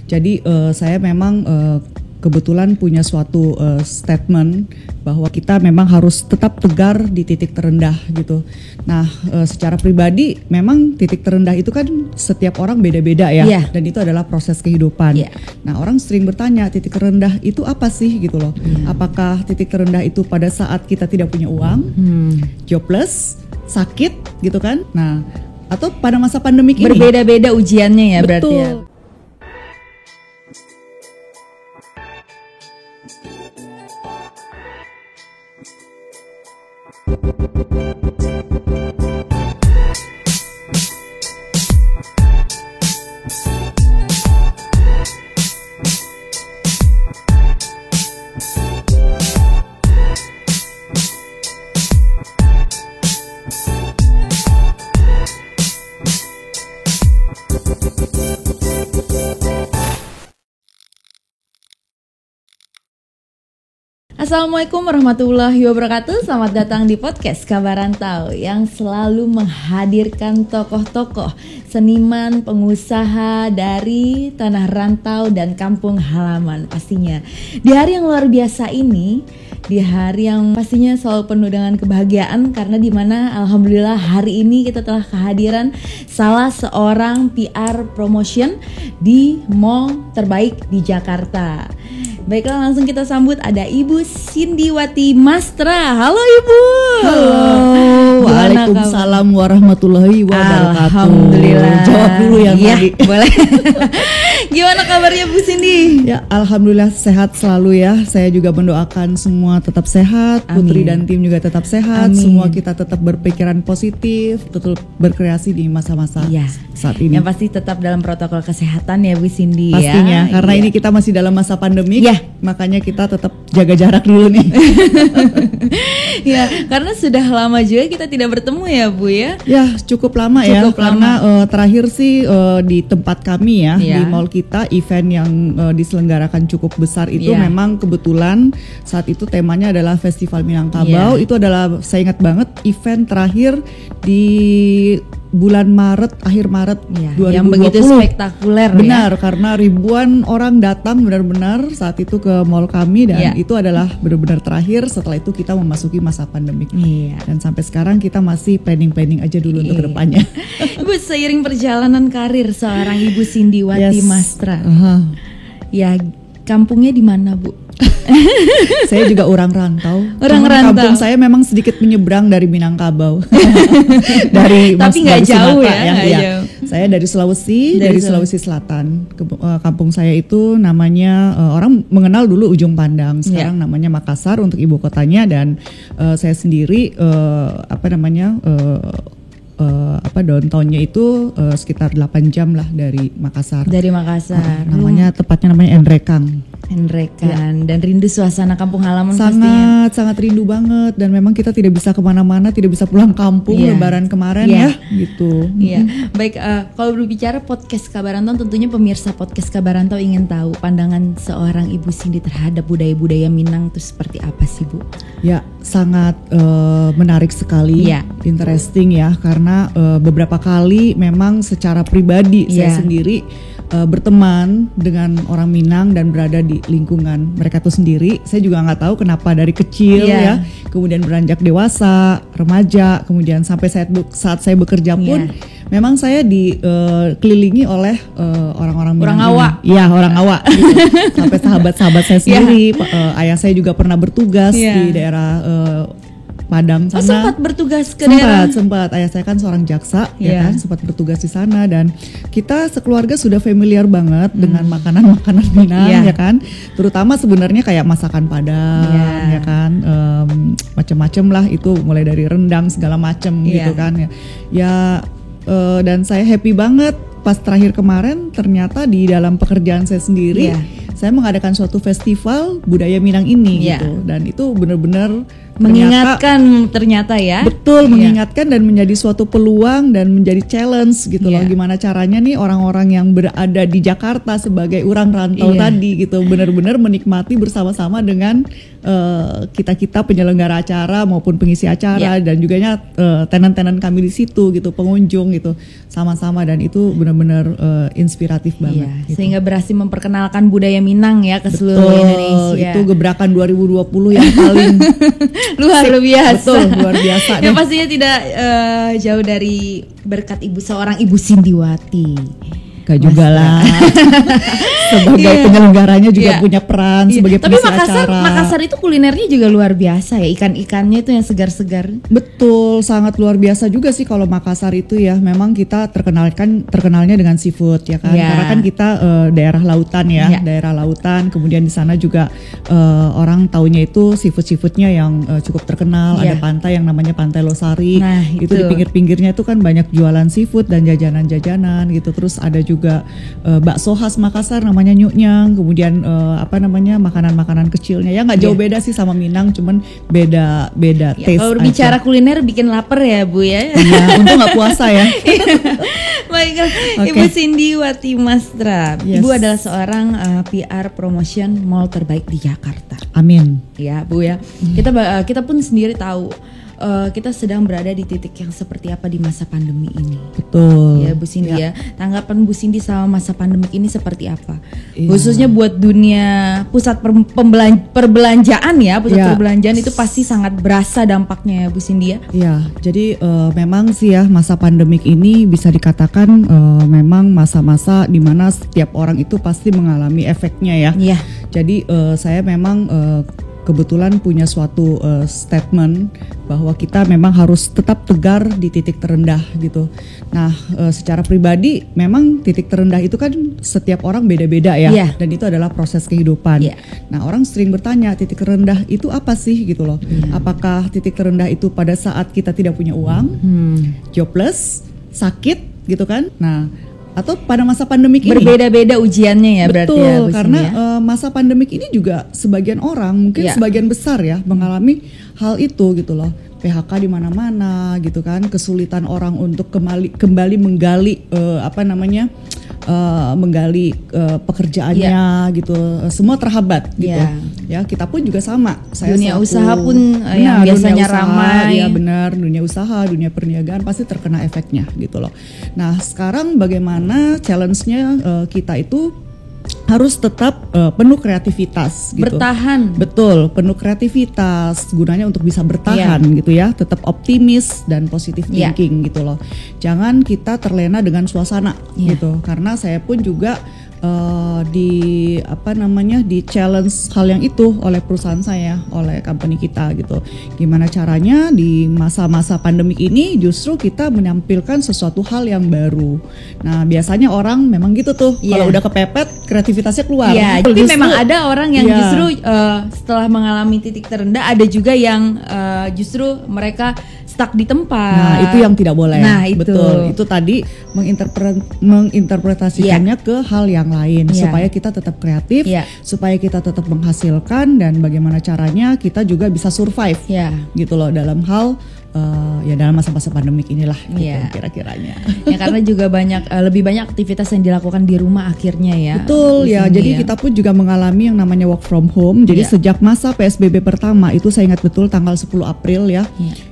Jadi saya memang kebetulan punya suatu statement bahwa kita memang harus tetap tegar di titik terendah gitu. Nah, secara pribadi memang titik terendah itu kan setiap orang beda-beda ya, dan itu adalah proses kehidupan. Nah, orang sering bertanya titik terendah itu apa sih gitu loh. Apakah titik terendah itu pada saat kita tidak punya uang, jobless, sakit gitu kan? Nah, atau pada masa pandemik ini? Berbeda-beda ujiannya ya. Betul. Berarti ya. Assalamualaikum warahmatullahi wabarakatuh. Selamat datang di podcast Kabar Rantau yang selalu menghadirkan tokoh-tokoh seniman, pengusaha dari tanah rantau dan kampung halaman pastinya. Di hari yang luar biasa ini, di hari yang pastinya selalu penuh dengan kebahagiaan, karena dimana alhamdulillah hari ini kita telah kehadiran salah seorang PR promotion di mall terbaik di Jakarta. Baiklah, langsung kita sambut ada Ibu Cindiwati Mastra. Halo Ibu. Halo. Waalaikumsalam warahmatullahi wabarakatuh. Alhamdulillah. Jawab dulu ya tadi. Boleh. Gimana kabarnya Bu Cindy? Ya, alhamdulillah sehat selalu ya. Saya juga mendoakan semua tetap sehat. Amin. Putri dan tim juga tetap sehat. Amin. Semua kita tetap berpikiran positif, tetap berkreasi di masa-masa saat ini. Yang pasti tetap dalam protokol kesehatan ya Bu Cindy. Pastinya, karena ini kita masih dalam masa pandemik. Makanya kita tetap jaga jarak dulu nih. Ya, karena sudah lama juga kita tidak bertemu ya Bu ya. Ya, cukup lama. Karena terakhir sih di tempat kami ya, di mall kita, event yang diselenggarakan cukup besar itu memang kebetulan saat itu temanya adalah Festival Minangkabau. Itu adalah, saya ingat banget, event terakhir di bulan Maret, akhir Maret 2020. Yang begitu spektakuler. Benar, karena ribuan orang datang benar-benar saat itu ke mall kami, dan itu adalah benar-benar terakhir. Setelah itu kita memasuki masa pandemik. Dan sampai sekarang kita masih planning aja dulu untuk kedepannya. Ibu, seiring perjalanan karir seorang Ibu Cindiwati Mastra. Ya, kampungnya di mana Bu? Saya juga orang rantau. Kampung saya memang sedikit menyeberang dari Minangkabau. Tapi nggak jauh Sumatera, ya. Saya dari Sulawesi, dari Sulawesi Selatan. Kampung saya itu namanya, orang mengenal dulu Ujung Pandang, sekarang namanya Makassar untuk ibu kotanya. Dan saya sendiri downtownnya itu sekitar 8 jam lah dari Makassar. Tepatnya namanya Enrekang. Dan rindu suasana kampung halaman pastinya. Sangat rindu banget, dan memang kita tidak bisa kemana-mana, tidak bisa pulang kampung lebaran kemarin gitu. Baik, kalau berbicara podcast Kabar Rantau, tentunya pemirsa podcast Kabar Rantau ingin tahu pandangan seorang Ibu Cindy terhadap budaya-budaya Minang itu seperti apa sih Bu? Ya, sangat menarik sekali, interesting ya, karena beberapa kali memang secara pribadi saya sendiri berteman dengan orang Minang dan berada di lingkungan mereka itu sendiri. Saya juga nggak tahu kenapa dari kecil kemudian beranjak dewasa, remaja, kemudian sampai saat saya bekerja pun memang saya dikelilingi oleh orang-orang Minang. Orang Awa gitu. Sampai sahabat-sahabat saya sendiri, ayah saya juga pernah bertugas di daerah Padang sana. Sempat bertugas ke daerah? Sempat. Ayah saya kan seorang jaksa, ya kan, sempat bertugas di sana, dan kita sekeluarga sudah familiar banget dengan makanan-makanan Minang, ya kan. Terutama sebenarnya kayak masakan Padang, ya kan, macam-macam lah itu, mulai dari rendang segala macam gitu kan. Dan saya happy banget pas terakhir kemarin, ternyata di dalam pekerjaan saya sendiri, saya mengadakan suatu festival budaya Minang ini gitu, dan itu benar-benar mengingatkan ternyata ya. Betul, mengingatkan dan menjadi suatu peluang dan menjadi challenge gitu loh. Gimana caranya nih orang-orang yang berada di Jakarta sebagai orang rantau tadi gitu benar-benar menikmati bersama-sama dengan kita-kita penyelenggara acara maupun pengisi acara dan juga tenan-tenan kami di situ gitu, pengunjung gitu sama-sama, dan itu benar-benar inspiratif banget. Gitu. Sehingga berhasil memperkenalkan budaya Minang ya ke seluruh Indonesia. Itu gebrakan 2020 yang paling luar biasa. Betul, luar biasa. Yang pastinya tidak jauh dari berkat seorang Ibu Sindiwati. Gak juga lah. Sebagai penyelenggaranya juga punya peran sebagai pengisi acara. Tapi Makassar itu kulinernya juga luar biasa ya, ikan-ikannya itu yang segar-segar. Betul, sangat luar biasa juga sih kalau Makassar itu ya. Memang kita terkenalnya dengan seafood ya kan. Karena kan kita daerah lautan ya, daerah lautan. Kemudian di sana juga orang taunya itu seafoodnya yang cukup terkenal. Ada pantai yang namanya Pantai Losari. Nah, itu di pinggir-pinggirnya itu kan banyak jualan seafood dan jajanan-jajanan gitu. Terus ada juga bakso khas Makassar namanya nyuknyang, kemudian makanan-makanan kecilnya ya nggak jauh beda sih sama Minang, cuman beda taste. Kalau bicara kuliner bikin lapar ya Bu ya. Iya, untung nggak puasa ya. Baiklah, Ibu Sindiwati Mastra. Ibu adalah seorang PR promotion mall terbaik di Jakarta. Amin. Ya Bu ya. Kita pun sendiri tahu kita sedang berada di titik yang seperti apa di masa pandemi ini. Betul. Ya Bu Cindy ya. Tanggapan Bu Cindy sama masa pandemi ini seperti apa? Khususnya buat dunia pusat perbelanjaan ya, perbelanjaan itu pasti sangat berasa dampaknya ya Bu Cindy ya. Iya, jadi memang sih ya masa pandemik ini bisa dikatakan memang masa-masa di mana setiap orang itu pasti mengalami efeknya ya. Iya. Jadi saya memang kebetulan punya suatu statement bahwa kita memang harus tetap tegar di titik terendah gitu. Nah, secara pribadi memang titik terendah itu kan setiap orang beda-beda ya, dan itu adalah proses kehidupan. Nah, orang sering bertanya titik terendah itu apa sih gitu loh. Apakah titik terendah itu pada saat kita tidak punya uang, jobless, sakit gitu kan? Nah, atau pada masa pandemik ini berbeda-beda ujiannya ya. Betul, berarti ya karena masa pandemik ini juga sebagian orang mungkin sebagian besar ya mengalami hal itu gitu loh. PHK di mana-mana gitu kan, kesulitan orang untuk kembali menggali menggali pekerjaannya gitu, semua terhambat gitu. Ya, kita pun juga sama. Dunia usaha pun yang biasanya ramai. Ya benar, dunia usaha, dunia perniagaan pasti terkena efeknya gitu loh. Nah, sekarang bagaimana challenge-nya kita itu harus tetap penuh kreativitas gitu. Bertahan. Betul, penuh kreativitas gunanya untuk bisa bertahan gitu ya, tetap optimis dan positive thinking gitu loh. Jangan kita terlena dengan suasana gitu. Karena saya pun juga di challenge hal yang itu oleh perusahaan saya, oleh company kita gitu. Gimana caranya di masa-masa pandemik ini justru kita menampilkan sesuatu hal yang baru. Nah, biasanya orang memang gitu tuh, kalau udah kepepet kreativitasnya keluar. Tapi memang ada orang yang justru setelah mengalami titik terendah, ada juga yang justru mereka stuck di tempat. Nah, itu yang tidak boleh. Nah, betul. Itu tadi menginterpretasikannya ke hal yang lain supaya kita tetap kreatif, supaya kita tetap menghasilkan, dan bagaimana caranya kita juga bisa survive gitu loh dalam hal dalam masa-masa pandemik inilah gitu, kira-kiranya. Ya karena juga lebih banyak aktivitas yang dilakukan di rumah akhirnya ya. Betul ya. Jadi kita pun juga mengalami yang namanya work from home. Jadi sejak masa PSBB pertama itu saya ingat betul tanggal 10 April ya.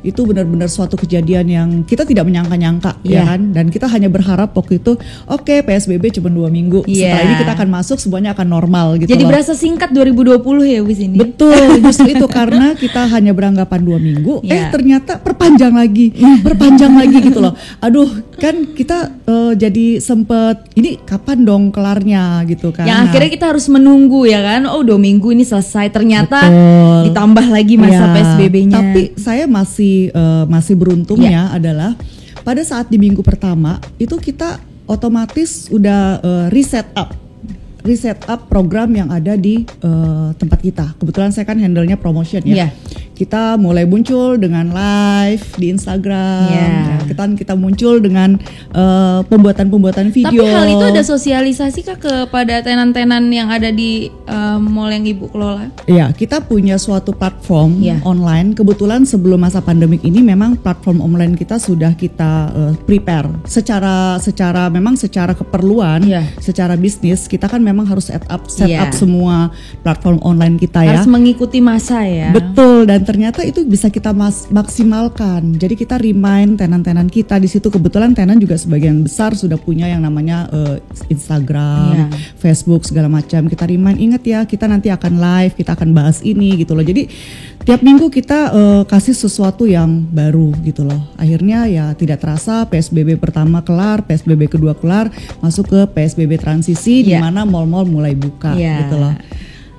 Itu benar-benar suatu kejadian yang kita tidak menyangka-nyangka ya kan. Dan kita hanya berharap waktu itu PSBB cuma 2 minggu. Setelah ini kita akan masuk, semuanya akan normal gitu. Jadi berasa singkat 2020 ya Bu Cindy. Betul, justru itu karena kita hanya beranggapan 2 minggu. Ternyata berpanjang lagi gitu loh. Aduh, kan kita jadi sempet ini kapan dong kelarnya gitu kan. Yang akhirnya kita harus menunggu ya kan. 2 minggu ini selesai, ternyata ditambah lagi masa PSBB-nya. Tapi saya masih beruntungnya adalah pada saat di minggu pertama itu kita otomatis udah reset up program yang ada di tempat kita. Kebetulan saya kan handle-nya promotion ya. kita mulai muncul dengan live di Instagram. Kita muncul dengan pembuatan video. Tapi hal itu ada sosialisasi kah kepada tenan-tenan yang ada di mall yang Ibu kelola? Iya, kita punya suatu platform online. Kebetulan sebelum masa pandemik ini memang platform online kita sudah kita prepare secara keperluan, secara bisnis kita kan memang harus set up semua platform online kita ya. Harus mengikuti masa ya. Betul, dan ternyata itu bisa kita maksimalkan. Jadi kita remind tenan-tenan kita di situ. Kebetulan tenan juga sebagian besar sudah punya yang namanya Instagram, Facebook segala macam. Kita remind, ingat ya, kita nanti akan live, kita akan bahas ini gitu loh. Jadi tiap minggu kita kasih sesuatu yang baru gitu loh. Akhirnya ya tidak terasa PSBB pertama kelar, PSBB kedua kelar, masuk ke PSBB transisi di mana mal-mal mulai buka gitu loh.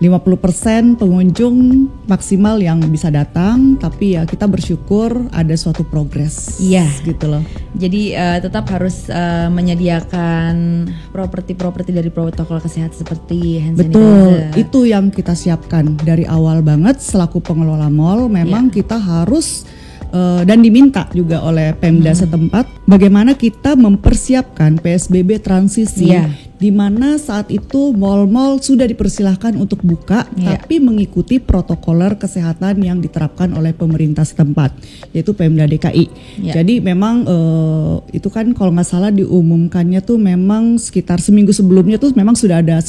50% pengunjung maksimal yang bisa datang, tapi ya kita bersyukur ada suatu progres gitu loh. Jadi tetap harus menyediakan properti dari protokol kesehatan seperti hand sanitizer. Betul, itu yang kita siapkan dari awal banget selaku pengelola mal. Memang kita harus dan diminta juga oleh Pemda setempat bagaimana kita mempersiapkan PSBB transisi. Di mana saat itu mal-mal sudah dipersilahkan untuk buka, tapi mengikuti protokoler kesehatan yang diterapkan oleh pemerintah setempat, yaitu Pemda DKI. Jadi memang itu kan kalau nggak salah diumumkannya tuh memang sekitar seminggu sebelumnya tuh memang sudah ada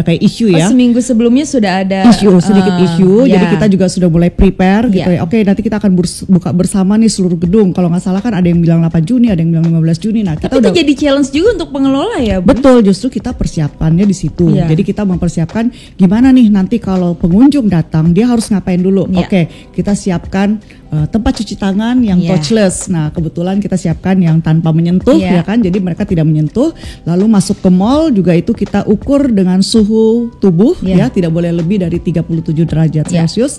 kayak isu ya. Seminggu sebelumnya sudah ada sedikit isu. Jadi kita juga sudah mulai prepare gitu ya. Oke, nanti kita akan buka bersama nih seluruh gedung. Kalau nggak salah kan ada yang bilang 8 Juni, ada yang bilang 15 Juni. Nah, kita itu jadi challenge juga untuk pengelola ya, Bu? Betul, justru kita persiapannya di situ. Jadi kita mempersiapkan gimana nih nanti kalau pengunjung datang dia harus ngapain dulu. Oke, kita siapkan tempat cuci tangan yang touchless. Nah, kebetulan kita siapkan yang tanpa menyentuh ya kan. Jadi mereka tidak menyentuh. Lalu masuk ke mall juga itu kita ukur dengan suhu tubuh ya, tidak boleh lebih dari 37 derajat Celcius.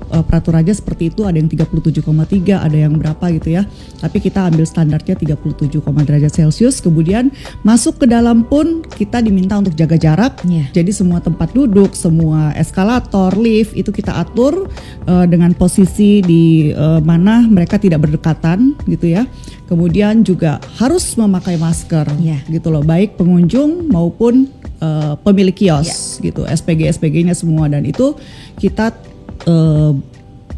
Peraturannya seperti itu, ada yang 37,3, ada yang berapa gitu ya. Tapi kita ambil standarnya 37, derajat Celcius. Kemudian masuk ke dalam pun kita diminta untuk jaga jarak. Jadi semua tempat duduk, semua eskalator, lift itu kita atur dengan posisi di mana mereka tidak berdekatan gitu ya. Kemudian juga harus memakai masker gitu loh, baik pengunjung maupun pemilik kios gitu, SPG-nya semua. Dan itu kita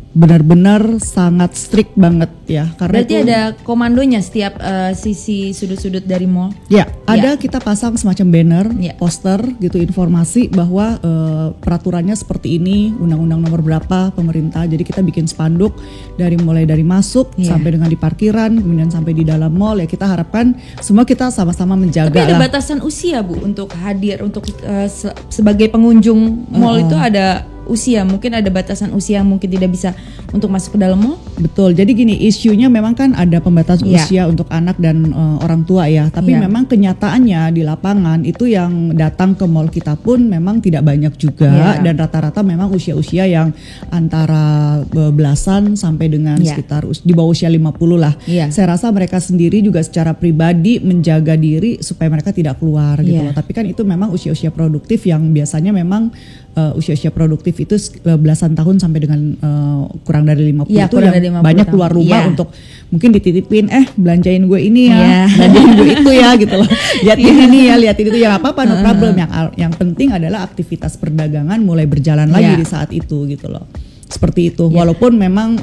benar-benar sangat strict banget ya, karena berarti ada komandonya setiap sisi sudut-sudut dari mall. Ada kita pasang semacam banner, poster gitu, informasi bahwa peraturannya seperti ini, undang-undang nomor berapa pemerintah. Jadi kita bikin spanduk mulai dari masuk sampai dengan di parkiran, kemudian sampai di dalam mall ya. Kita harapkan semua kita sama-sama menjaga. Tapi ada batasan usia, Bu, untuk hadir untuk sebagai pengunjung mall itu ada usia, mungkin ada batasan usia yang mungkin tidak bisa untuk masuk ke dalam mall? Betul, jadi gini, isunya memang kan ada pembatasan usia untuk anak dan orang tua ya. Tapi memang kenyataannya di lapangan itu yang datang ke mall kita pun memang tidak banyak juga. Dan rata-rata memang usia-usia yang antara belasan sampai dengan sekitar di bawah usia 50 lah. Saya rasa mereka sendiri juga secara pribadi menjaga diri supaya mereka tidak keluar gitu loh. Tapi kan itu memang usia-usia produktif yang biasanya memang usia-usia produktif itu belasan tahun sampai dengan kurang dari 50 itu yang banyak keluar rumah untuk mungkin dititipin belanjain gue ini ya, belanjain gue itu ya gitu loh. Liatin ini ya, liatin itu ya, apa-apa, no problem. Yang penting adalah aktivitas perdagangan mulai berjalan lagi di saat itu gitu loh. Seperti itu. Walaupun memang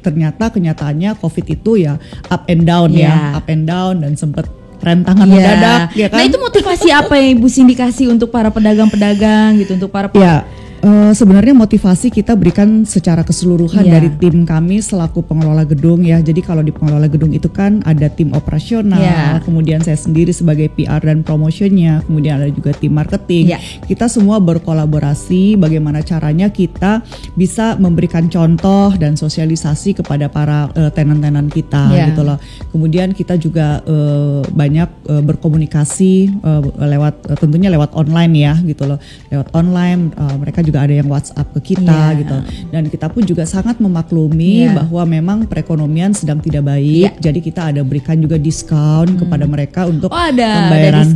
ternyata kenyataannya COVID itu ya up and down dan sempet rentangan mendadak ya kan. Nah, itu motivasi apa yang Ibu Cindy kasih untuk para pedagang-pedagang gitu, untuk para sebenarnya motivasi kita berikan secara keseluruhan dari tim kami selaku pengelola gedung ya. Jadi kalau di pengelola gedung itu kan ada tim operasional, kemudian saya sendiri sebagai PR dan promotionnya, kemudian ada juga tim marketing. Kita semua berkolaborasi bagaimana caranya kita bisa memberikan contoh dan sosialisasi kepada para tenan-tenan kita gitu loh. Kemudian kita juga banyak berkomunikasi tentunya lewat online ya gitu loh. Lewat online mereka juga ada yang WhatsApp ke kita gitu. Dan kita pun juga sangat memaklumi bahwa memang perekonomian sedang tidak baik. Jadi kita ada berikan juga diskon kepada mereka untuk pembayaran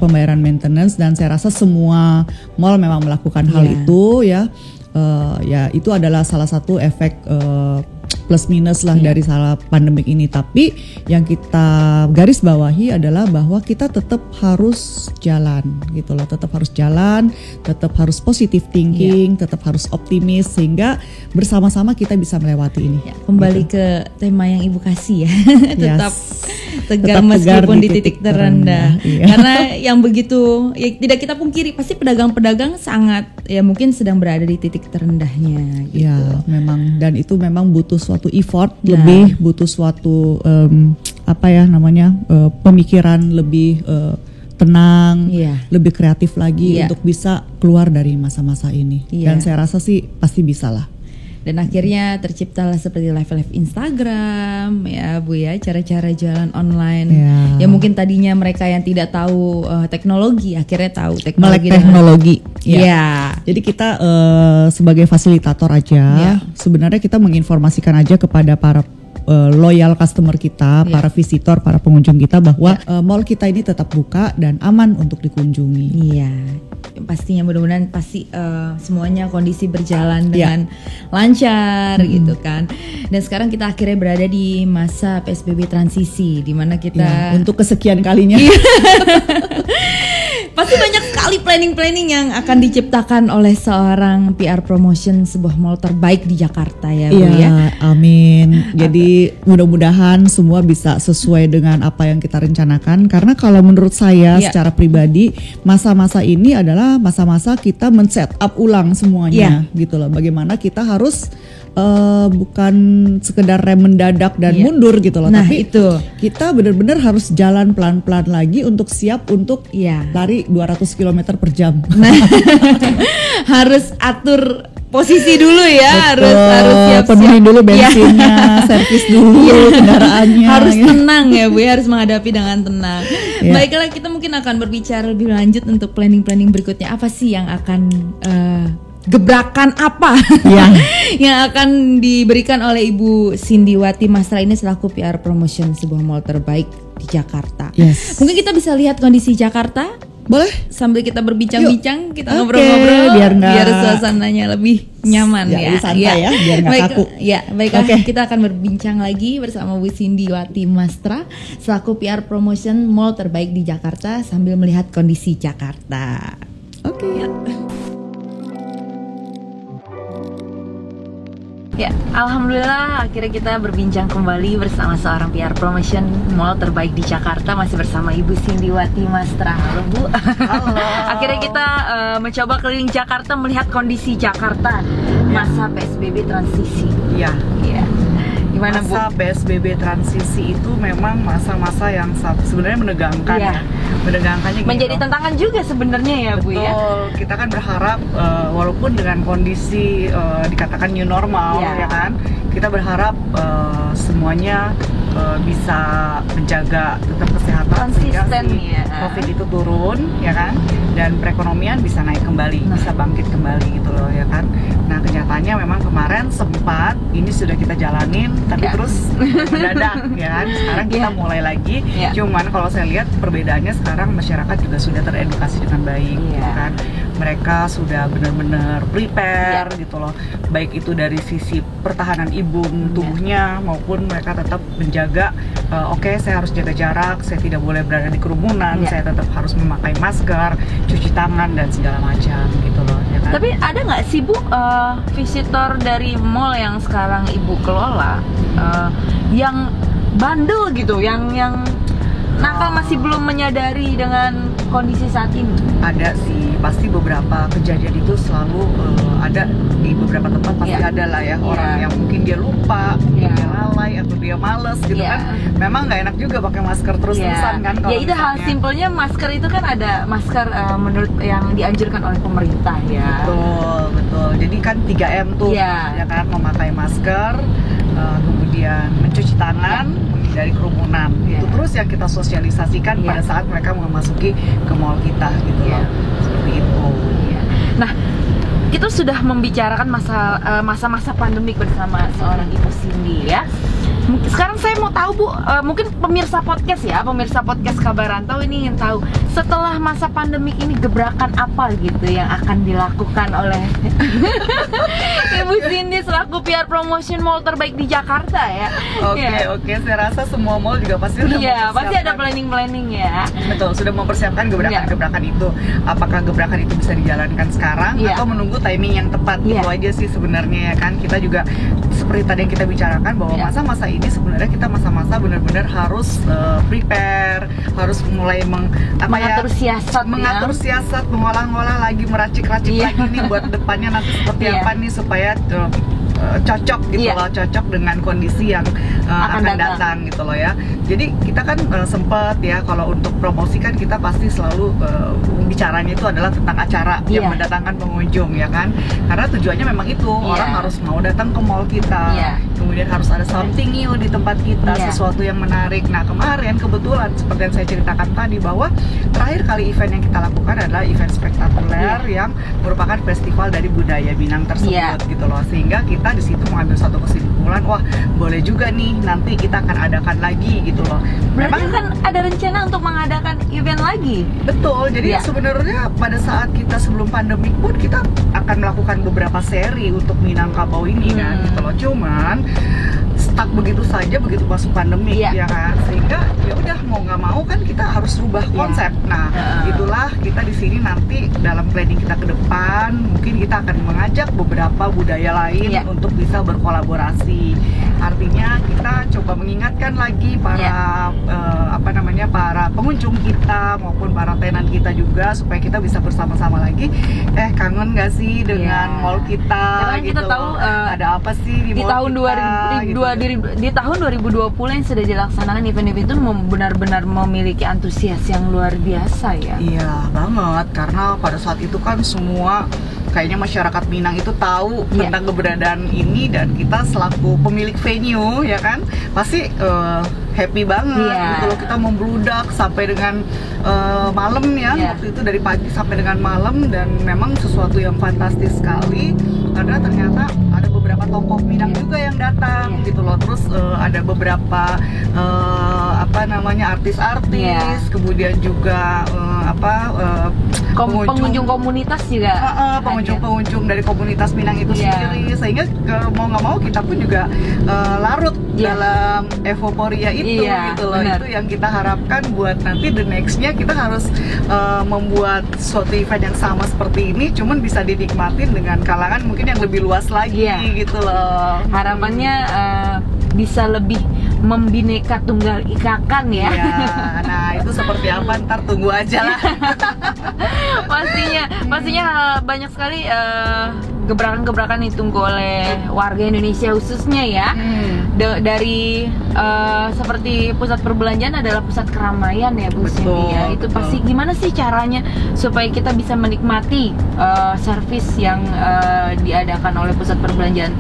pembayaran maintenance. Dan saya rasa semua mall memang melakukan hal itu ya. ya itu adalah salah satu efek plus minus lah dari salah pandemik ini. Tapi yang kita garis bawahi adalah bahwa kita tetap harus jalan gitu loh, tetap harus jalan, tetap harus positive thinking, tetap harus optimis sehingga bersama-sama kita bisa melewati ini. Kembali gitu. ke tema yang Ibu kasih ya, tetap tegar tetap meskipun di titik terendah. Iya. Karena yang begitu ya tidak kita pungkiri, pasti pedagang-pedagang sangat ya mungkin sedang berada di titik terendahnya gitu. Ya memang, dan itu memang butuh suatu effort lebih, butuh suatu pemikiran lebih tenang, lebih kreatif lagi untuk bisa keluar dari masa-masa ini. Dan saya rasa sih pasti bisa lah. Dan akhirnya terciptalah seperti live Instagram ya Bu ya, cara-cara jualan online. Ya mungkin tadinya mereka yang tidak tahu teknologi akhirnya tahu teknologi. Melek teknologi. Jadi kita sebagai fasilitator aja, sebenarnya kita menginformasikan aja kepada para loyal customer kita, para visitor, para pengunjung kita bahwa mall kita ini tetap buka dan aman untuk dikunjungi. Pastinya mudah-mudahan pasti semuanya kondisi berjalan dengan lancar gitu kan. Dan sekarang kita akhirnya berada di masa PSBB transisi di mana kita untuk kesekian kalinya pasti banyak sekali planning-planning yang akan diciptakan oleh seorang PR promotion sebuah mall terbaik di Jakarta ya Bu ya. Amin. Jadi mudah-mudahan semua bisa sesuai dengan apa yang kita rencanakan, karena kalau menurut saya secara pribadi masa-masa ini adalah masa-masa kita men-set up ulang semuanya gitu loh. Bagaimana kita harus bukan sekedar rem mendadak dan mundur gitu loh, tapi itu kita benar-benar harus jalan pelan-pelan lagi untuk siap untuk lari 200 km per jam. Harus atur posisi dulu ya. Betul, harus siap-siap. Penuhin dulu bensinnya, servis dulu kendaraannya. Harus tenang ya Bu, harus menghadapi dengan tenang. Baiklah, kita mungkin akan berbicara lebih lanjut untuk planning-planning berikutnya. Apa sih yang akan gebrakan apa yang akan diberikan oleh Ibu Cindy-Wati Mastra ini selaku PR promotion sebuah mall terbaik di Jakarta. Mungkin kita bisa lihat kondisi Jakarta. Boleh, sambil kita berbincang-bincang, kita ngobrol-ngobrol biar suasananya lebih nyaman santai biar nggak kaku. Baiklah, kita akan berbincang lagi bersama Bu Cindy-Wati Mastra selaku PR promotion mall terbaik di Jakarta sambil melihat kondisi Jakarta. Ya, alhamdulillah akhirnya kita berbincang kembali bersama seorang PR promotion mall terbaik di Jakarta, masih bersama Ibu Cindy-Wati Mastra. Halo Bu. Halo. Akhirnya kita mencoba keliling Jakarta melihat kondisi Jakarta masa PSBB transisi. Gimana Bu? Masa PSBB transisi itu memang masa-masa yang sebenarnya menegangkan menegangkannya menjadi tantangan juga sebenarnya ya Bu ya. Kita kan berharap walaupun dengan kondisi dikatakan new normal ya kan, kita berharap semuanya bisa menjaga tetap kesehatan konsisten sehingga COVID itu turun ya kan, dan perekonomian bisa naik kembali, bisa bangkit kembali gitu loh ya kan. Nah kenyataannya memang kemarin sempat ini sudah kita jalanin tapi terus mendadak ya kan. Sekarang kita mulai lagi, cuman kalau saya lihat perbedaannya sekarang masyarakat juga sudah teredukasi dengan baik gitu kan. Mereka sudah benar-benar prepare gitu loh, baik itu dari sisi pertahanan imun tubuhnya maupun mereka tetap menjaga saya harus jaga jarak, saya tidak boleh berada di kerumunan, saya tetap harus memakai masker, cuci tangan dan segala macam gitu loh ya kan? Tapi ada nggak sih Bu visitor dari mall yang sekarang Ibu kelola yang bandel gitu, yang nakal masih belum menyadari dengan kondisi saat ini? Ada sih, pasti beberapa kejadian itu selalu ada di beberapa tempat, pasti ada lah ya orang yang mungkin dia lupa, dia lalai atau dia males gitu kan. Memang nggak enak juga pakai masker terus-terusan kan. Ya itu hal simpelnya, masker itu kan ada masker menurut yang dianjurkan oleh pemerintah ya. Betul. Jadi kan 3M tuh ya kan, memakai masker, kemudian mencuci tangan, menghindari kerumunan. Itu terus yang kita sosialisasikan pada saat mereka memasuki ke mall kita gitu loh. Seperti itu. Nah, kita sudah membicarakan masa-masa pandemik bersama seorang Ibu Cindy ya. Sekarang saya mau tahu Bu, mungkin pemirsa podcast Kabar Rantau ini ingin tahu setelah masa pandemik ini gebrakan apa gitu yang akan dilakukan oleh Ibu Cindy selaku PR promotion mall terbaik di Jakarta ya. Oke, saya rasa semua mall juga pasti udah pasti ada planning ya. Betul, sudah mempersiapkan gebrakan itu. Apakah gebrakan itu bisa dijalankan sekarang atau menunggu timing yang tepat? Itu aja sih sebenarnya ya kan. Kita juga seperti tadi yang kita bicarakan bahwa masa-masa ini sebenarnya kita masa-masa benar-benar harus prepare, harus mulai mengatur siasat, mengolah-ngolah lagi, meracik-racik lagi nih buat depannya nanti seperti apa nih supaya cocok gitu loh, cocok dengan kondisi yang akan datang gitu loh ya. Jadi kita kan sempat ya kalau untuk promosi kan kita pasti selalu bicaranya itu adalah tentang acara yang mendatangkan pengunjung ya kan. Karena tujuannya memang itu orang harus mau datang ke mall kita. Kemudian harus ada something new di tempat kita, sesuatu yang menarik. Nah kemarin kebetulan seperti yang saya ceritakan tadi bahwa terakhir kali event yang kita lakukan adalah event spektakuler yang merupakan festival dari budaya Minang tersebut gitu loh. Sehingga kita di situ mengambil satu kesimpulan, wah boleh juga nih nanti kita akan adakan lagi gitu loh. Memang kan ada rencana untuk mengadakan event lagi. Betul. Jadi sebenarnya pada saat kita sebelum pandemik pun kita akan melakukan beberapa seri untuk Minangkabau ini kan gitu loh. Cuman stuck begitu saja begitu masuk pandemi ya kan, sehingga ya udah mau nggak mau kan kita harus rubah konsep. Nah itulah kita di sini nanti dalam planning kita ke depan mungkin kita akan mengajak beberapa budaya lain untuk bisa berkolaborasi. Artinya kita coba mengingatkan lagi para para pengunjung kita maupun para tenan kita juga supaya kita bisa bersama-sama lagi. Kangen nggak sih dengan mall kita? Karena gitu kita tahu ada apa sih di tahun 2020 yang sudah dilaksanakan event-event itu benar-benar memiliki antusias yang luar biasa ya. Iya banget, karena pada saat itu kan semua kayaknya masyarakat Minang itu tahu tentang keberadaan ini, dan kita selaku pemilik venue ya kan pasti happy banget gitu loh. Kita membludak sampai dengan malam ya, waktu itu dari pagi sampai dengan malam, dan memang sesuatu yang fantastis sekali karena ternyata ada beberapa tokoh Minang juga yang datang gitu loh. Terus ada beberapa artis-artis, kemudian juga pengunjung komunitas juga, pengunjung dari komunitas Minang itu sendiri, sehingga mau nggak mau kita pun juga larut dalam euforia itu gitu loh. Itu yang kita harapkan buat nanti the nextnya kita harus membuat suatu event yang sama seperti ini, cuman bisa dinikmatin dengan kalangan mungkin yang lebih luas lagi gitu loh. Harapannya bisa lebih membineka tunggal ikakan ya. Nah itu seperti apa ntar tunggu aja lah. pastinya banyak sekali gebrakan-gebrakan ditunggu oleh warga Indonesia khususnya ya. Dari seperti pusat perbelanjaan adalah pusat keramaian ya Bu Cindy ya. Itu pasti gimana sih caranya supaya kita bisa menikmati servis yang diadakan oleh pusat perbelanjaan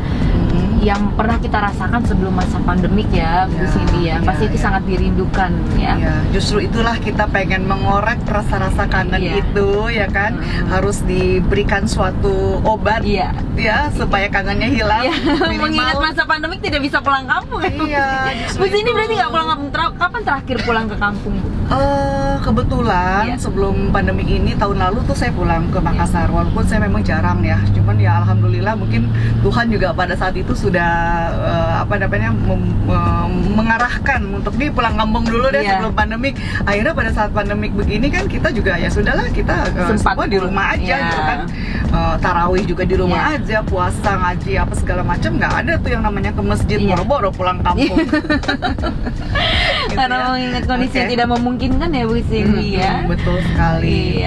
yang pernah kita rasakan sebelum masa pandemik ya Bu Cindy ya. Pasti itu sangat dirindukan ya. Justru itulah kita pengen mengorek rasa-rasa kangen itu ya kan. Harus diberikan suatu obat ya supaya kangennya hilang. Mengingat masa pandemik tidak bisa pulang kampung. Bu Cindy berarti nggak pulang kampung. Kapan terakhir pulang ke kampung? Kebetulan sebelum pandemi ini tahun lalu tuh saya pulang ke Makassar, walaupun saya memang jarang ya, cuman ya alhamdulillah mungkin Tuhan juga pada saat itu sudah mengarahkan untuk pulang kampung dulu deh sebelum pandemik. Akhirnya pada saat pandemik begini kan kita juga ya sudahlah, kita semua di rumah aja gitu kan. Tarawih juga di rumah aja, puasa, ngaji apa segala macam, nggak ada tuh yang namanya ke masjid boro-boro pulang kampung. Karena mengingat kondisi yang tidak memungkinkan ya Bu Cindy ya. Betul sekali.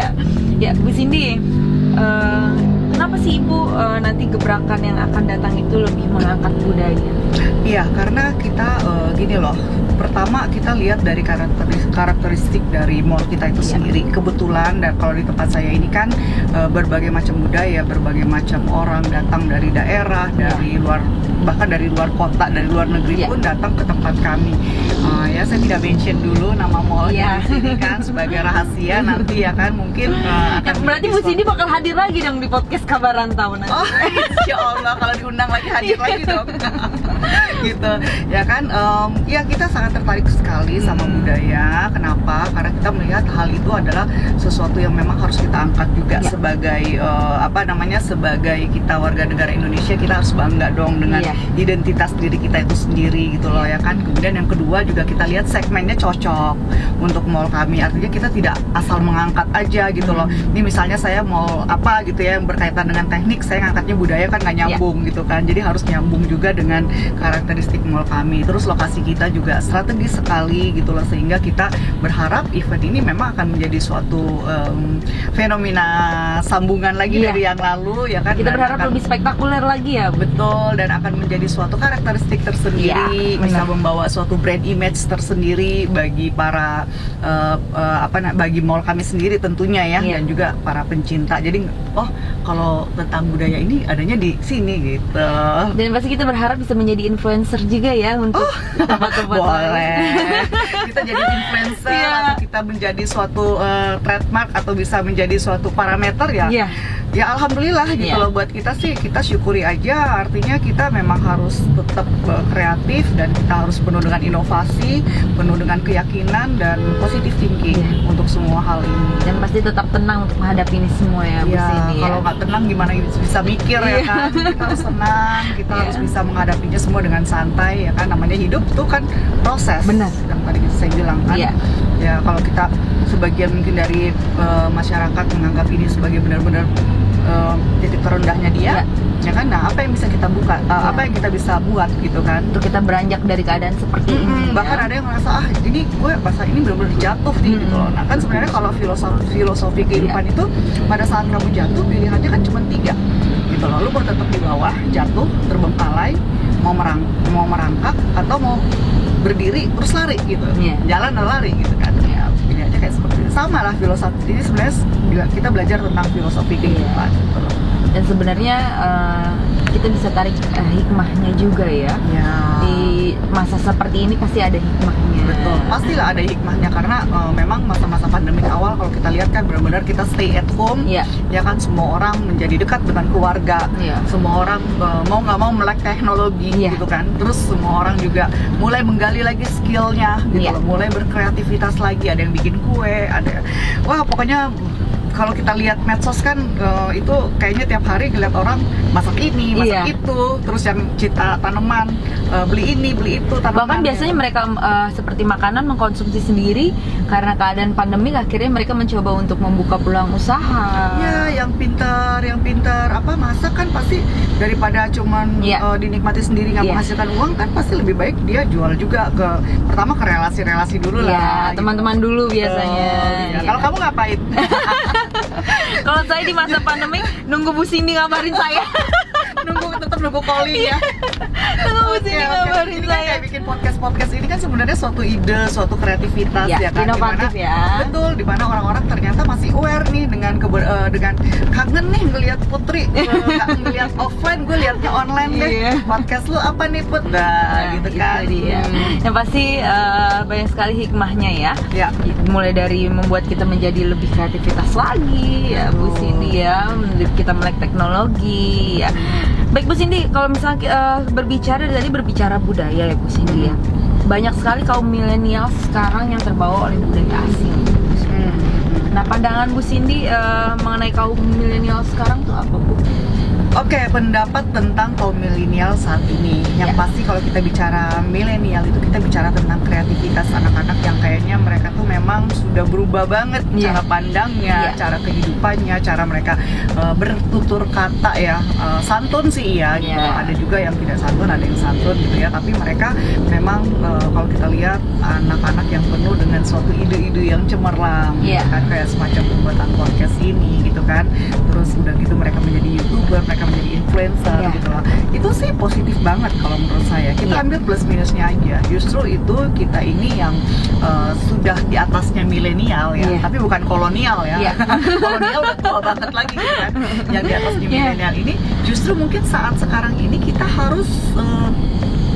Ya Bu Cindy, kenapa sih Ibu nanti gebrakan yang akan datang itu lebih mengangkat budaya? Iya, karena kita gini loh. Pertama kita lihat dari karakteristik dari mall kita itu sendiri. Kebetulan dan kalau di tempat saya ini kan berbagai macam budaya, berbagai macam orang datang dari daerah, dari luar, bahkan dari luar kota, dari luar negeri pun datang ke tempat kami. Ya saya tidak mention dulu nama mallnya di sini kan sebagai rahasia nanti ya kan, mungkin akan berarti Bu Cindy bakal hadir lagi dong di podcast Kabar Rantau nanti. Insya Allah kalau diundang lagi hadir lagi dong. gitu ya kan. Ya kita sangat tertarik sekali sama budaya. Kenapa? Karena kita melihat hal itu adalah sesuatu yang memang harus kita angkat juga sebagai sebagai kita warga negara Indonesia. Kita harus bangga dong dengan identitas diri kita itu sendiri gitu loh ya kan. Kemudian yang kedua juga kita lihat segmennya cocok untuk mall kami, artinya kita tidak asal mengangkat aja gitu loh. Ini misalnya saya mall apa gitu ya yang berkaitan dengan teknik, saya ngangkatnya budaya kan nggak nyambung gitu kan. Jadi harus nyambung juga dengan karakteristik mall kami. Terus lokasi kita juga strategis sekali gitu loh, sehingga kita berharap event ini memang akan menjadi suatu fenomena sambungan lagi dari yang lalu ya kan. Kita berharap lebih spektakuler lagi ya. Betul, dan akan menjadi suatu karakteristik tersendiri, bisa membawa suatu brand image tersendiri bagi para bagi mall kami sendiri tentunya ya, dan juga para pencinta. Jadi kalau tentang budaya ini adanya di sini gitu. Dan pasti kita berharap bisa menjadi influencer juga ya untuk tempat-tempat. Boleh. Kita jadi influencer atau kita menjadi suatu trademark atau bisa menjadi suatu parameter ya. Ya alhamdulillah gitu loh, buat kita sih, kita syukuri aja. Artinya kita memang harus tetap kreatif dan kita harus penuh dengan inovasi, penuh dengan keyakinan dan positive thinking untuk semua hal ini. Dan pasti tetap tenang untuk menghadapi ini semua ya Bu Cindy. Kalau nggak tenang gimana bisa mikir ya kan. Kita harus tenang, kita harus bisa menghadapinya semua dengan santai ya kan. Namanya hidup tuh kan proses. Benar. Yang tadi saya bilang kan. Ya kalau kita sebagian mungkin dari masyarakat menganggap ini sebagai benar-benar titik terendahnya dia, ya kan. Nah, apa yang bisa kita buka, apa yang kita bisa buat gitu kan, untuk kita beranjak dari keadaan seperti ini. Bahkan ada yang merasa ini gue masa ini benar-benar jatuh nih gitu loh. Nah kan sebenarnya kalau filosofi kehidupan itu pada saat kamu jatuh pilihannya kan cuma 3 gitu loh. Lu mau tetap di bawah, jatuh, terbengkalai, mau merangkak atau mau berdiri terus lari gitu, jalan atau lari gitu kan. Ya pilihannya kayak seperti itu. Sama lah filosofi ini sebenarnya kita belajar tentang filosofi kehidupan gitu loh. Dan sebenarnya kita bisa tarik hikmahnya juga ya. Di masa seperti ini pasti ada hikmahnya. Betul, pastilah ada hikmahnya karena memang masa-masa pandemik awal kalau kita lihat kan benar-benar kita stay at home, ya kan, semua orang menjadi dekat dengan keluarga, semua orang mau nggak mau melek teknologi gitu kan. Terus semua orang juga mulai menggali lagi skillnya gitu loh, mulai berkreativitas lagi, ada yang bikin kue, ada pokoknya kalau kita lihat medsos kan itu kayaknya tiap hari ngeliat orang masak ini, masak itu, terus yang cita tanaman, beli ini, beli itu tanaman. Bahkan biasanya mereka seperti makanan mengkonsumsi sendiri karena keadaan pandemi, akhirnya mereka mencoba untuk membuka peluang usaha. Ya, yang pintar apa masak kan pasti daripada cuman dinikmati sendiri nggak menghasilkan uang kan pasti lebih baik dia jual juga pertama ke relasi-relasi dulu lah. Teman-teman gitu. Dulu biasanya. Kalau kamu ngapain? Kalau saya di masa pandemi nunggu Bu Cindy ngabarin saya. tetap nunggu calling ya. Nunggu Bu Cindy ngabarin ini saya. Kayak bikin podcast ini kan sebenarnya suatu ide, suatu kreativitas ya kan. Inovatif dimana, betul, dimana orang-orang ternyata masih aware nih dengan kangen nih ngelihat Putri, ngelihat offline, gue liatnya online deh. Podcast lu apa nih Put? Gitu kan. Yang pasti banyak sekali hikmahnya ya. Mulai dari membuat kita menjadi lebih kreativitas lagi ya Bu Cindy ya, kita melek teknologi ya. Baik Bu Cindy, kalau misalnya berbicara budaya ya Bu Cindy ya, banyak sekali kaum milenial sekarang yang terbawa oleh budaya asing. Nah, pandangan Bu Cindy mengenai kaum milenial sekarang tuh apa Bu? Oke, pendapat tentang kaum milenial saat ini. Yang pasti kalau kita bicara milenial itu kita bicara tentang kreativitas anak-anak yang kayaknya mereka tuh memang sudah berubah banget cara pandangnya, cara kehidupannya, cara mereka bertutur kata ya. Santun sih gitu. Ada juga yang tidak santun, ada yang santun gitu ya. Tapi mereka memang kalau kita lihat anak-anak yang penuh dengan suatu ide-ide yang cemerlang, kan kayak semacam pembuatan podcast ini gitu kan. Terus udah gitu mereka menjadi YouTuber, mereka menjadi influencer gitu lah. Itu sih positif banget kalau menurut saya. Kita ambil plus minusnya aja. Justru itu kita ini yang sudah di atasnya milenial ya, tapi bukan kolonial ya. Kolonial udah tua banget lagi gitu kan. Yang di atasnya milenial ini justru mungkin saat sekarang ini kita harus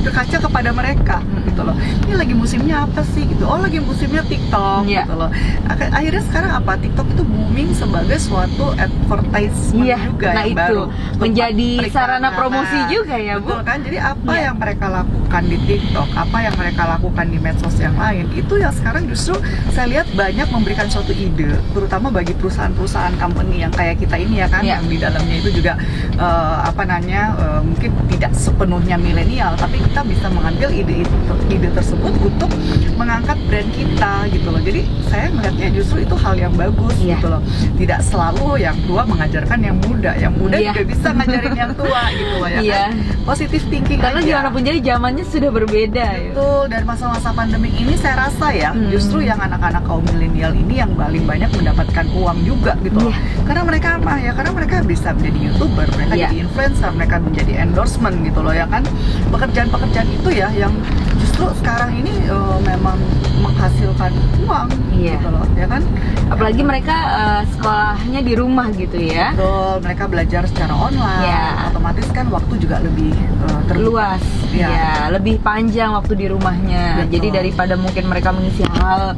berkaca kepada mereka gitu loh. Ini lagi musimnya apa sih gitu? Oh, lagi musimnya TikTok gitu loh. Akhirnya sekarang apa? TikTok itu booming sebagai suatu advertisement juga yang baru, menjadi sarana promosi juga ya, Bu. Betul kan? Jadi apa yang mereka lakukan di TikTok, apa yang mereka lakukan di medsos yang lain, itu yang sekarang justru saya lihat banyak memberikan suatu ide, terutama bagi perusahaan-perusahaan company yang kayak kita ini ya kan, yang di dalamnya itu juga mungkin tidak sepenuhnya milenial, tapi kita bisa mengambil ide tersebut untuk mengangkat brand kita gitu loh. Jadi saya melihatnya justru itu hal yang bagus gitu loh. Tidak selalu yang tua mengajarkan yang muda juga bisa ngajarin yang tua gitu loh ya kan. Positive thinking karena aja. Gimana pun jadi zamannya sudah berbeda. Betul, dan masa-masa pandemi ini saya rasa ya justru yang anak-anak kaum milenial ini yang paling banyak mendapatkan uang juga gitu loh. Karena mereka apa ya? Karena mereka bisa menjadi YouTuber, mereka jadi influencer, mereka menjadi endorsement gitu loh ya kan. Pekerjaan-pekerjaan itu ya yang justru sekarang ini memang menghasilkan uang gitu loh ya kan. Apalagi mereka sekolahnya di rumah gitu ya. Betul, mereka belajar secara online, otomatis kan waktu juga lebih terluas lebih panjang waktu di rumahnya. Jadi daripada mungkin mereka mengisi hal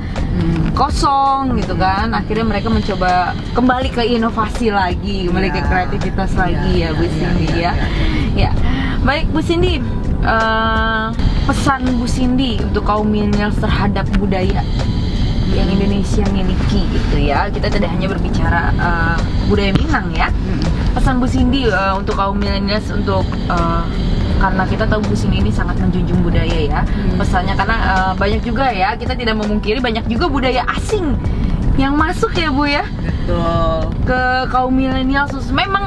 kosong gitu kan, akhirnya mereka mencoba kembali ke inovasi lagi, kembali ke kreativitas lagi Bu Cindy ya. Baik Bu Cindy, pesan Bu Cindy untuk kaum milenial terhadap budaya yang Indonesia miliki gitu ya. Kita tidak hanya berbicara budaya Minang ya. Pesan Bu Cindy untuk kaum milenial untuk karena kita tahu Bu Cindy ini sangat menjunjung budaya ya. Pesannya karena banyak juga ya, kita tidak memungkiri banyak juga budaya asing yang masuk ya Bu ya. Betul. Ke kaum milenial memang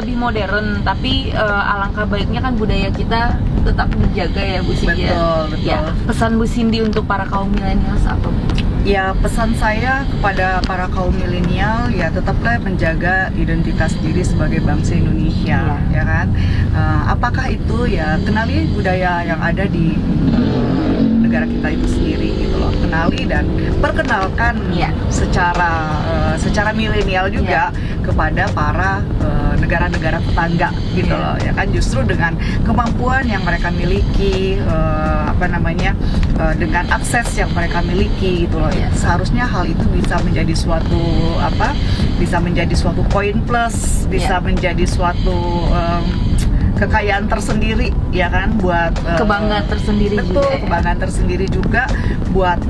lebih modern, tapi alangkah baiknya kan budaya kita tetap dijaga ya Bu Cindy. Betul. Ya, pesan Bu Cindy untuk para kaum milenial apa Bu? Ya, pesan saya kepada para kaum milenial ya tetaplah menjaga identitas diri sebagai bangsa Indonesia ya kan. Apakah itu ya kenali budaya yang ada di negara kita itu sendiri gitu loh. Kenali dan perkenalkan secara milenial juga kepada para negara-negara tetangga gitu loh ya kan. Justru dengan kemampuan yang mereka miliki, dengan akses yang mereka miliki gitu loh. Seharusnya hal itu bisa menjadi suatu poin plus, bisa menjadi suatu kekayaan tersendiri ya kan, buat kebanggaan tersendiri kebanggaan tersendiri juga buat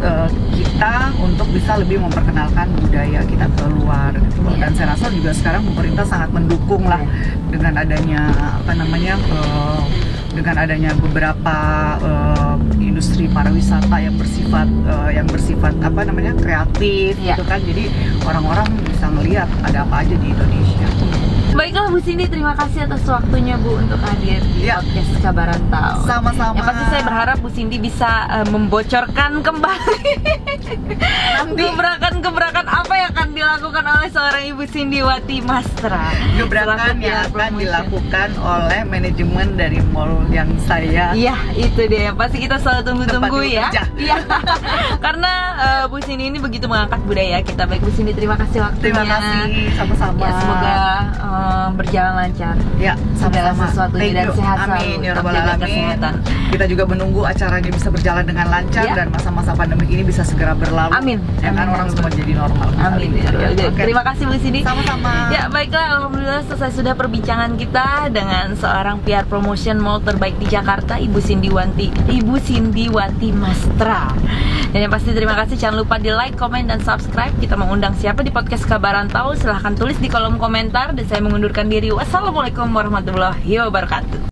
kita untuk bisa lebih memperkenalkan budaya kita keluar gitu loh. Dan saya rasa juga sekarang pemerintah sangat mendukung lah dengan adanya dengan adanya beberapa industri pariwisata yang bersifat kreatif gitu kan. Jadi orang-orang bisa melihat ada apa aja di Indonesia. Baiklah Bu Cindy, terima kasih atas waktunya Bu untuk hadir di podcast Kabar Rantau. Sama-sama. Yang pasti saya berharap Bu Cindy bisa membocorkan kembali gebrakan apa yang akan dilakukan oleh seorang Ibu Cindy Wati Mastra. Gebrakan yang akan dilakukan oleh manajemen dari mall yang saya. Iya, itu dia. Pasti kita selalu tunggu-tunggu ya. Iya. Karena Bu Cindy ini begitu mengangkat budaya kita. Baik Bu Cindy, terima kasih waktunya. Terima kasih, sama-sama. Ya, semoga berjalan lancar. Ya, sama-sama. Sesuatunya dan sehat. Amin ya rabbal alamin. Kita juga menunggu acaranya bisa berjalan dengan lancar dan masa-masa pandemi ini bisa segera berlalu. Amin. Ya kan, orang semua jadi normal. Amin. Terima kasih Bu Cindy. Sama-sama. Ya, baiklah, alhamdulillah selesai sudah perbincangan kita dengan seorang PR promotion mall terbaik di Jakarta, Ibu Cindy Wati Mastra. Dan yang pasti terima kasih, jangan lupa di like, komen, dan subscribe. Kita mengundang siapa di podcast Kabar Rantau, silahkan tulis di kolom komentar. Dan saya mengundurkan diri. Wassalamualaikum warahmatullahi wabarakatuh.